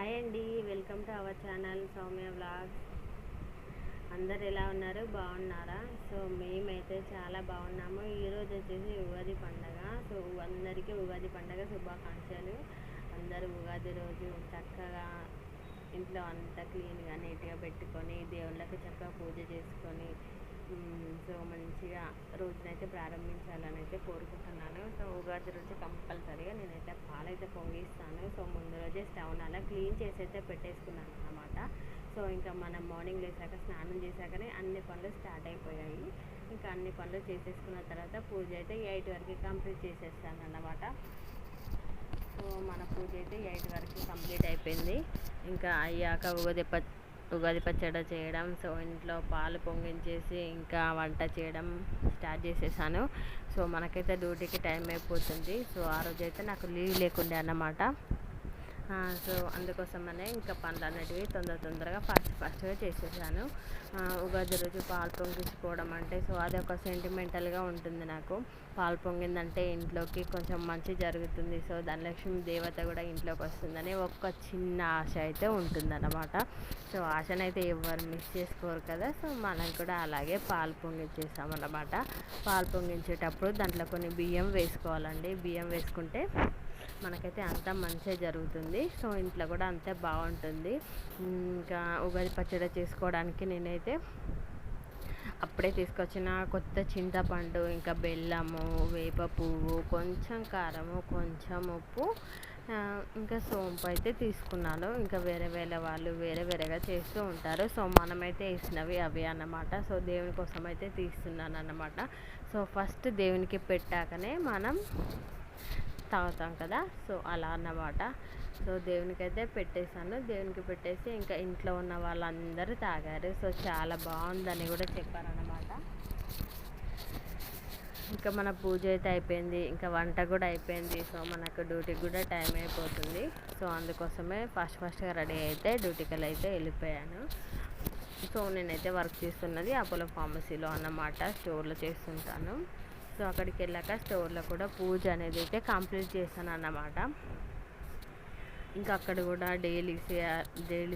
Hi అండి, welcome to our channel Soumya vlogs. అందరు ఎలా ఉన్నారు? బాగున్నారా? సో మేమైతే చాలా బాగున్నాము. ఈరోజు వచ్చేసి ఉగాది పండగ. సో అందరికీ ఉగాది పండగ శుభాకాంక్షలు. అందరూ ఉగాది రోజు చక్కగా ఇంట్లో అంతా క్లీన్గా నీట్గా పెట్టుకొని దేవుళ్ళకి చక్కగా పూజ చేసుకొని సో మంచిగా రోజునైతే ప్రారంభించాలని అయితే కోరుకుంటున్నాను. సో ఉగాది రోజు కంపల్సరీగా నేనైతే పాలైతే పొంగిస్తాను. సో ముందు రోజే స్టవ్ని అలా క్లీన్ చేసి అయితే పెట్టేసుకున్నాను అన్నమాట. సో ఇంకా మనం మార్నింగ్ లేసాక స్నానం చేశాకనే అన్ని పనులు స్టార్ట్ అయిపోయాయి. ఇంకా అన్ని పనులు చేసేసుకున్న తర్వాత పూజ అయితే 8 వరకు కంప్లీట్ చేసేస్తాను అన్నమాట. సో మన పూజ అయితే 8 వరకు కంప్లీట్ అయిపోయింది. ఇంకా అయ్యాక ఉగాది పచ్చడి చేయడం, సో ఇంట్లో పాలు పొంగించేసి ఇంకా వంట చేయడం స్టార్ట్ చేసేసాను. సో మనకైతే డ్యూటీకి టైం అయిపోతుంది. సో ఆ రోజైతే నాకు లీవ్ లేకుండే అన్నమాట. సో అందుకోసమనే ఇంకా పనులు అనేటివి తొందరగా ఫాస్ట్గా చేసేసాను. ఉగాది రోజు పాలు పొంగించుకోవడం అంటే సో అది ఒక సెంటిమెంటల్గా ఉంటుంది నాకు. పాలు పొంగిందంటే ఇంట్లోకి కొంచెం మంచి జరుగుతుంది. సో ధనలక్ష్మి దేవత కూడా ఇంట్లోకి వస్తుందని ఒక చిన్న ఆశ అయితే ఉంటుందన్నమాట. సో ఆశనైతే ఎవరు మిస్ చేసుకోరు కదా. సో మనం కూడా అలాగే పాలు పొంగించేసామన్నమాట. పాలు పొంగించేటప్పుడు దాంట్లో కొన్ని బియ్యం వేసుకోవాలండి. బియ్యం వేసుకుంటే మనకైతే అంతా మంచిగా జరుగుతుంది. సో ఇంట్లో కూడా అంతే బాగుంటుంది. ఇంకా ఉగాది పచ్చడి చేసుకోవడానికి నేనైతే అప్పుడే తీసుకొచ్చిన కొత్త చింతపండు, ఇంకా బెల్లము, వేప పువ్వు, కొంచెం కారము, కొంచెం ఉప్పు, ఇంకా సోంపు అయితే తీసుకున్నాను. ఇంకా వేరే వాళ్ళు వేరేగా చేస్తూ ఉంటారు. సో మనమైతే వేసినవి అవి అన్నమాట. సో దేవుని కోసం అయితే తీస్తున్నాను అన్నమాట. సో ఫస్ట్ దేవునికి పెట్టాకనే మనం తాగుతాం కదా. సో అలా అన్నమాట. సో దేవునికైతే పెట్టేశాను. దేవునికి పెట్టేసి ఇంకా ఇంట్లో ఉన్న వాళ్ళందరూ తాగారు. సో చాలా బాగుందని కూడా చెప్పారన్నమాట. ఇంకా మన పూజ అయితే అయిపోయింది, ఇంకా వంట కూడా అయిపోయింది. సో మనకు డ్యూటీకి కూడా టైం అయిపోతుంది. సో అందుకోసమే ఫాస్ట్గా రెడీ అయితే డ్యూటీకి అయితే వెళ్ళిపోయాను. సో నేనైతే వర్క్ చేస్తున్నది అపోలో ఫార్మసీలో అన్నమాట. స్టోర్లో చేస్తుంటాను. సో అక్కడికి వెళ్ళాక స్టోర్లో కూడా పూజ అనేది అయితే కంప్లీట్ చేశాను అన్నమాట. ఇంకా అక్కడ కూడా డైలీ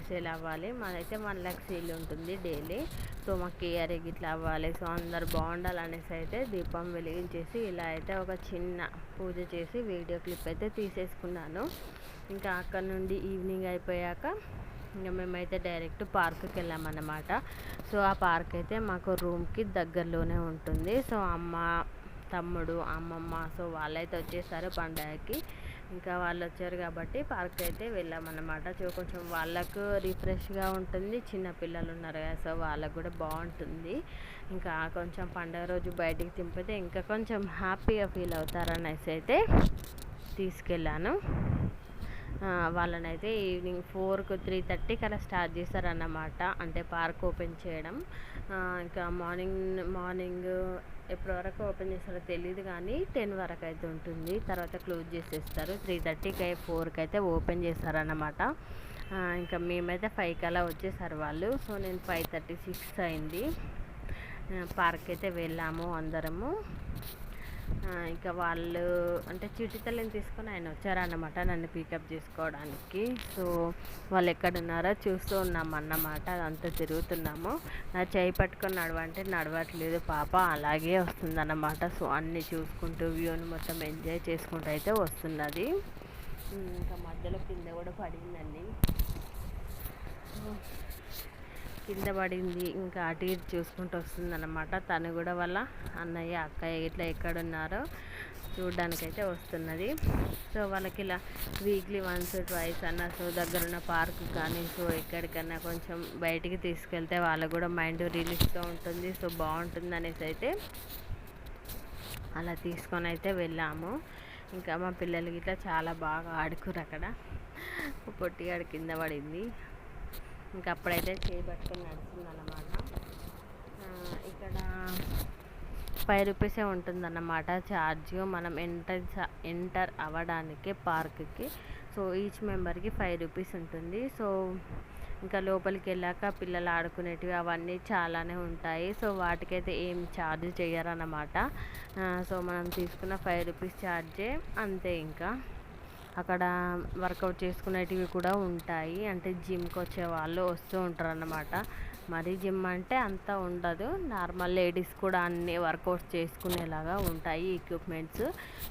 సేల్ అవ్వాలి. మాదైతే 1 lakh సేల్ ఉంటుంది డైలీ. సో మాకు కేఆర్ ఇట్లా అవ్వాలి. సో అందరు బాగుండాలనేసి అయితే దీపం వెలిగించేసి ఇలా అయితే ఒక చిన్న పూజ చేసి వీడియో క్లిప్ అయితే తీసేసుకున్నాను. ఇంకా అక్కడ నుండి ఈవినింగ్ అయిపోయాక ఇంకా మేమైతే డైరెక్ట్ పార్క్కి వెళ్ళామన్నమాట. సో ఆ పార్క్ అయితే మాకు రూమ్కి దగ్గరలోనే ఉంటుంది. సో అమ్మ, తమ్ముడు, అమ్మమ్మ సో వాళ్ళైతే వచ్చేసారు పండగకి. ఇంకా వాళ్ళు వచ్చారు కాబట్టి పార్క్ అయితే వెళ్ళామన్నమాట. సో కొంచెం వాళ్ళకు రిఫ్రెష్గా ఉంటుంది. చిన్న పిల్లలు ఉన్నారు కదా, సో వాళ్ళకు కూడా బాగుంటుంది. ఇంకా కొంచెం పండగ రోజు బయటికి తింపితే ఇంకా కొంచెం హ్యాపీగా ఫీల్ అవుతారనేసి అయితే తీసుకెళ్ళాను. వాళ్ళనైతే ఈవినింగ్ 4కు 3:30కి అలా స్టార్ట్ చేశారన్నమాట. అంటే పార్క్ ఓపెన్ చేయడం. ఇంకా మార్నింగ్ ఎప్పటి వరకు ఓపెన్ చేస్తారో తెలియదు, కానీ 10 వరకు అయితే ఉంటుంది. తర్వాత క్లోజ్ చేసేస్తారు. 3:30కి 4కి అయితే ఓపెన్ చేస్తారన్నమాట. ఇంకా మేమైతే 5కి అలా వచ్చేసారు వాళ్ళు. సో నేను 5:36 అయింది. పార్క్ అయితే వెళ్ళాము అందరము. ఇంకా వాళ్ళు అంటే చిటితల్లిని తీసుకొని ఆయన వచ్చారన్నమాట నన్ను పికప్ చేసుకోవడానికి. సో వాళ్ళు ఎక్కడున్నారో చూస్తూ ఉన్నాము అన్నమాట. అదంతా తిరుగుతున్నాము. నా చేయి పట్టుకొని నడవంటే నడవట్లేదు పాప, అలాగే వస్తుందన్నమాట. సో అన్నీ చూసుకుంటూ వ్యూని మొత్తం ఎంజాయ్ చేసుకుంటూ అయితే వస్తున్నది. ఇంకా మధ్యలో కింద కూడా పడిందండి. కింద పడింది. ఇంకా అటు ఇటు చూసుకుంటూ వస్తుందన్నమాట. తను కూడా వాళ్ళ అన్నయ్య, అక్కయ్య ఇట్లా ఎక్కడున్నారో చూడడానికైతే వస్తున్నది. సో వాళ్ళకి ఇలా వీక్లీ 1 or 2 అన్న సో దగ్గరున్న పార్క్ కానీ సో ఎక్కడికన్నా కొంచెం బయటికి తీసుకెళ్తే వాళ్ళకు కూడా మైండ్ రిలీఫ్గా ఉంటుంది. సో బాగుంటుంది అనేసి అయితే అలా తీసుకొని అయితే వెళ్ళాము. ఇంకా మా పిల్లలకి ఇట్లా చాలా బాగా ఆడుకురు. అక్కడ పొట్టిగాడు కింద పడింది. ఇంకా అప్పుడైతే చేయబట్టుకొని నడుస్తుంది అన్నమాట. ఇక్కడ 5 రూపీసే ఉంటుందన్నమాట ఛార్జ్ మనం ఎంటర్ అవ్వడానికి పార్క్కి. సో ఈచ్ మెంబర్కి 5 రూపీస్ ఉంటుంది. సో ఇంకా లోపలికి వెళ్ళాక పిల్లలు ఆడుకునేటివి అవన్నీ చాలానే ఉంటాయి. సో వాటికైతే ఏం ఛార్జ్ చేయరన్నమాట. సో మనం తీసుకున్న 5 రూపీస్ ఛార్జే అంతే. ఇంకా అక్కడ వర్కౌట్ చేసుకునేటివి కూడా ఉంటాయి. అంటే జిమ్కి వచ్చే వాళ్ళు వస్తూ ఉంటారు అన్నమాట. మరీ జిమ్ అంటే అంత ఉండదు, నార్మల్ లేడీస్ కూడా అన్ని వర్కౌట్స్ చేసుకునేలాగా ఉంటాయి ఎక్విప్మెంట్స్.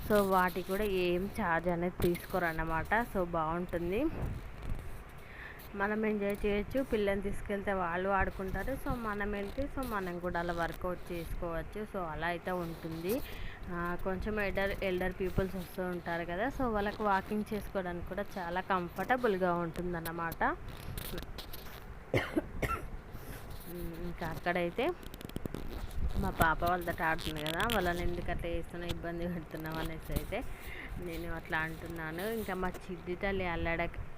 సో వాటికి కూడా ఏం ఛార్జ్ అనేది తీసుకోరు అన్నమాట. సో బాగుంటుంది, మనం ఎంజాయ్ చేయొచ్చు. పిల్లల్ని తీసుకెళ్తే వాళ్ళు ఆడుకుంటారు, సో మనం వెళ్తే సో మనం కూడా అలా వర్కౌట్ చేసుకోవచ్చు. సో అలా అయితే ఉంటుంది. కొంచెం ఎల్డర్ పీపుల్స్ వస్తూ ఉంటారు కదా, సో వాళ్ళకి వాకింగ్ చేసుకోవడానికి కూడా చాలా కంఫర్టబుల్గా ఉంటుందన్నమాట. ఇంకా అక్కడైతే మా పాప వాళ్ళతో ఆడుతుంది కదా, వాళ్ళని ఎందుకు అట్లా చేస్తున్నా, ఇబ్బంది పెడుతున్నాం అనేసి అయితే నేను అట్లా అంటున్నాను. ఇంకా మా చిద్ది తల్లి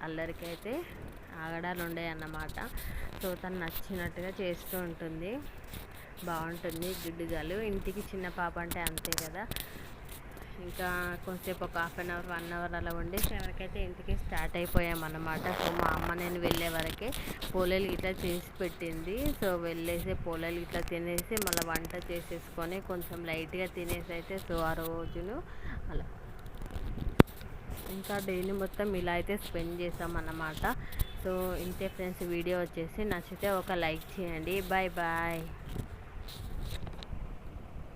అల్లరికైతే ఆగడాలు ఉండేవి అన్నమాట. సో తను నచ్చినట్టుగా చేస్తూ ఉంటుంది, బాగుంటుంది. గిడ్డుగాలు ఇంటికి చిన్న పాప అంటే అంతే కదా. ఇంకా కొంచెంసేపు ఒక 1/2 అవర్ 1 అవర్ అలా ఉండి 7కి అయితే ఇంటికి స్టార్ట్ అయిపోయామన్నమాట. సో మా అమ్మ నేను వెళ్ళే వరకే పోలేలు ఇట్లా చేసి పెట్టింది. సో వెళ్ళేసి పోలేలు ఇట్లా తినేసి మళ్ళీ వంట చేసేసుకొని కొంచెం లైట్గా తినేసి అయితే సో ఆ రోజును అలా ఇంకా డైలీ మొత్తం ఇలా అయితే స్పెండ్ చేసామన్నమాట. సో ఇంతే ఫ్రెండ్స్, వీడియో వచ్చేసి నచ్చితే ఒక లైక్ చేయండి. Bye bye.